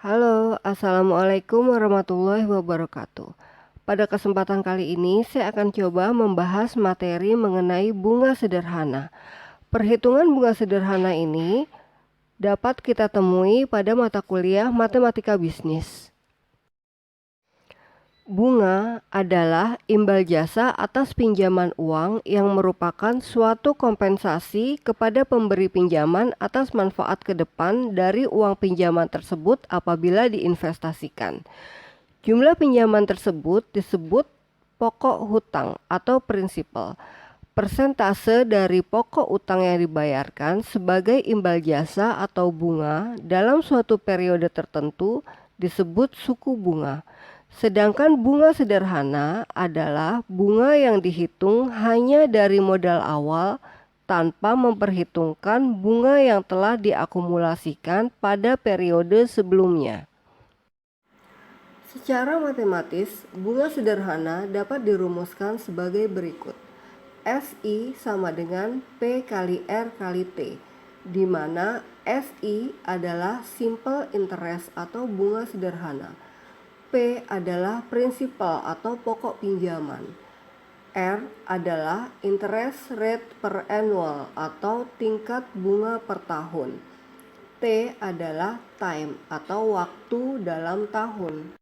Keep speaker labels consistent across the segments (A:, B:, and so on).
A: Halo, Assalamualaikum warahmatullahi wabarakatuh. Pada kesempatan kali ini, saya akan coba membahas materi mengenai bunga sederhana. Perhitungan bunga sederhana ini dapat kita temui pada mata kuliah Matematika Bisnis. Bunga adalah imbal jasa atas pinjaman uang yang merupakan suatu kompensasi kepada pemberi pinjaman atas manfaat ke depan dari uang pinjaman tersebut apabila diinvestasikan. Jumlah pinjaman tersebut disebut pokok hutang atau prinsipal. Persentase dari pokok utang yang dibayarkan sebagai imbal jasa atau bunga dalam suatu periode tertentu disebut suku bunga. Sedangkan bunga sederhana adalah bunga yang dihitung hanya dari modal awal tanpa memperhitungkan bunga yang telah diakumulasikan pada periode sebelumnya. Secara matematis, bunga sederhana dapat dirumuskan sebagai berikut. SI sama dengan P kali R kali T, di mana SI adalah simple interest atau bunga sederhana. P adalah prinsipal atau pokok pinjaman. R adalah interest rate per annual atau tingkat bunga per tahun. T adalah time atau waktu dalam tahun.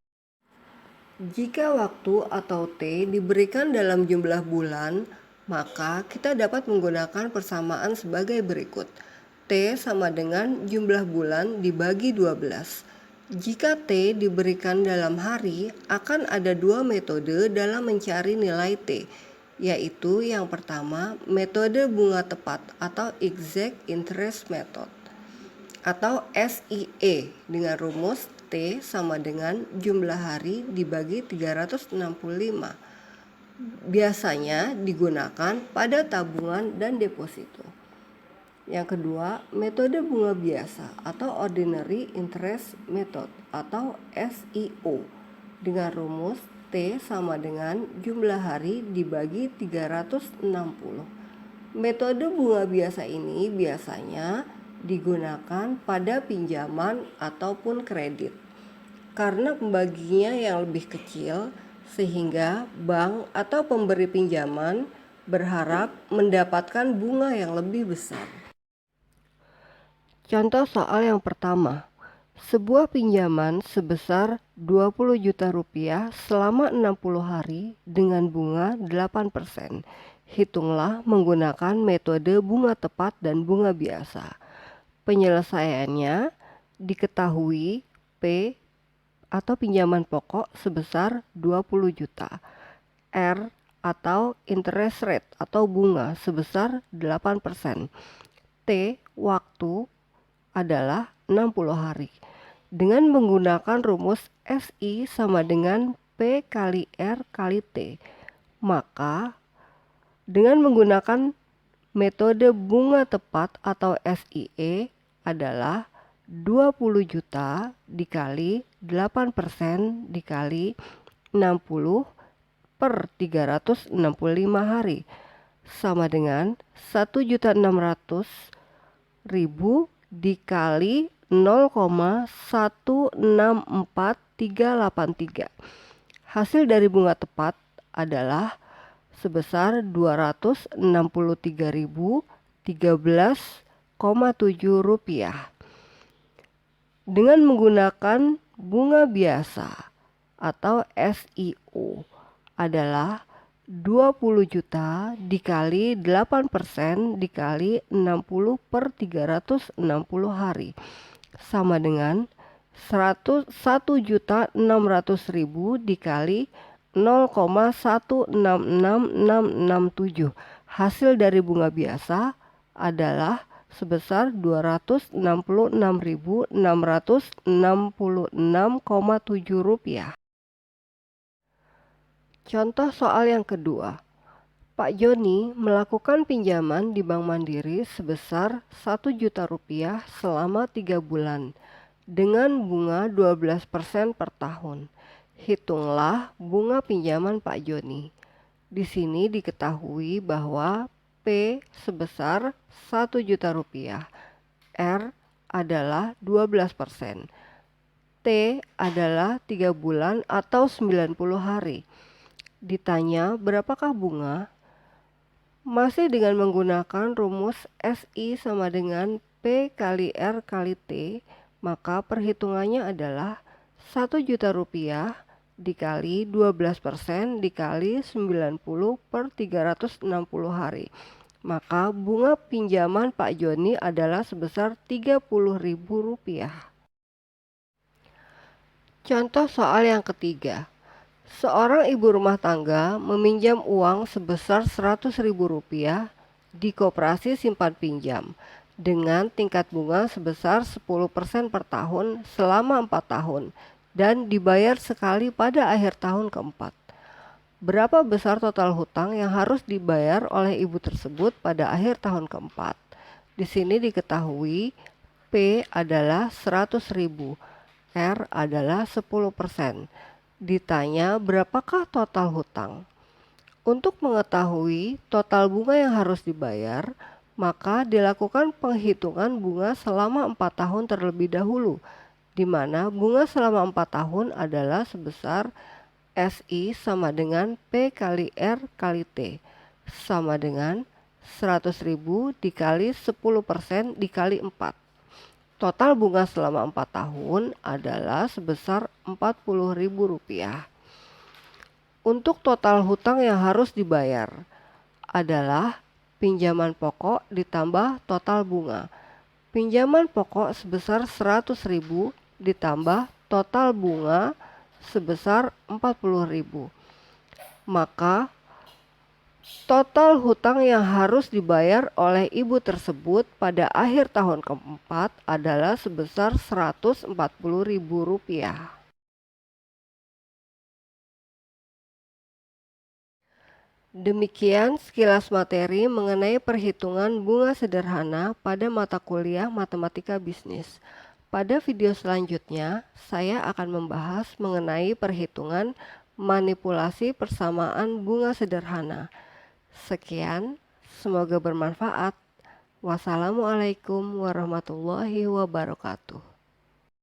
A: Jika waktu atau T diberikan dalam jumlah bulan, maka kita dapat menggunakan persamaan sebagai berikut. T sama dengan jumlah bulan dibagi 12. Jika T diberikan dalam hari, akan ada dua metode dalam mencari nilai T, yaitu yang pertama, metode bunga tepat atau exact interest method, atau SIE dengan rumus T sama dengan jumlah hari dibagi 365. Biasanya digunakan pada tabungan dan deposito. Yang kedua, metode bunga biasa atau ordinary interest method atau SIO dengan rumus T sama dengan jumlah hari dibagi 360. Metode bunga biasa ini biasanya digunakan pada pinjaman ataupun kredit karena pembaginya yang lebih kecil sehingga bank atau pemberi pinjaman berharap mendapatkan bunga yang lebih besar. Contoh soal yang pertama, sebuah pinjaman sebesar 20 juta rupiah selama 60 hari dengan bunga 8%. Hitunglah menggunakan metode bunga tepat dan bunga biasa. Penyelesaiannya diketahui P atau pinjaman pokok sebesar 20 juta. R atau interest rate atau bunga sebesar 8%. T waktu adalah 60 hari. Dengan menggunakan rumus SI sama dengan P kali R kali T, maka dengan menggunakan metode bunga tepat atau SIE adalah 20 juta dikali 8% dikali 60 per 365 hari sama dengan 1.600.000 dikali 0,164383. Hasil dari bunga tepat adalah sebesar 263.013,7 rupiah. Dengan menggunakan bunga biasa atau SIO adalah 20 juta dikali 8% dikali 60 per 360 hari sama dengan 1.600.000 dikali 0,166667. Hasil dari bunga biasa adalah sebesar 266.666,7 rupiah. Contoh soal yang kedua. Pak Joni melakukan pinjaman di Bank Mandiri sebesar 1 juta rupiah selama 3 bulan dengan bunga 12% per tahun. Hitunglah bunga pinjaman Pak Joni. Di sini diketahui bahwa P sebesar 1 juta rupiah. R adalah 12%. T T adalah 3 bulan atau 90 hari. Ditanya berapakah bunga? Masih dengan menggunakan rumus SI sama dengan P kali R kali T, maka perhitungannya adalah 1 juta rupiah dikali 12% dikali 90 per 360 hari. Maka bunga pinjaman Pak Joni adalah sebesar Rp30.000. Contoh soal yang ketiga. Seorang ibu rumah tangga meminjam uang sebesar Rp100.000 di koperasi simpan pinjam dengan tingkat bunga sebesar 10% per tahun selama 4 tahun dan dibayar sekali pada akhir tahun keempat. Berapa besar total hutang yang harus dibayar oleh ibu tersebut pada akhir tahun keempat? Di sini diketahui P adalah 100.000, R adalah 10%. Ditanya berapakah total hutang? Untuk mengetahui total bunga yang harus dibayar, maka dilakukan penghitungan bunga selama 4 tahun terlebih dahulu, di mana bunga selama 4 tahun adalah sebesar SI sama dengan P kali R kali T, sama dengan 100.000 dikali 10% dikali 4. Total bunga selama 4 tahun adalah sebesar Rp40.000. Untuk total hutang yang harus dibayar adalah pinjaman pokok ditambah total bunga. Pinjaman pokok sebesar 100.000 ditambah total bunga sebesar 40.000. Maka total hutang yang harus dibayar oleh ibu tersebut pada akhir tahun keempat adalah sebesar Rp140.000. Demikian sekilas materi mengenai perhitungan bunga sederhana pada mata kuliah Matematika Bisnis. Pada video selanjutnya, saya akan membahas mengenai perhitungan manipulasi persamaan bunga sederhana. Sekian, semoga bermanfaat. Wassalamualaikum warahmatullahi wabarakatuh.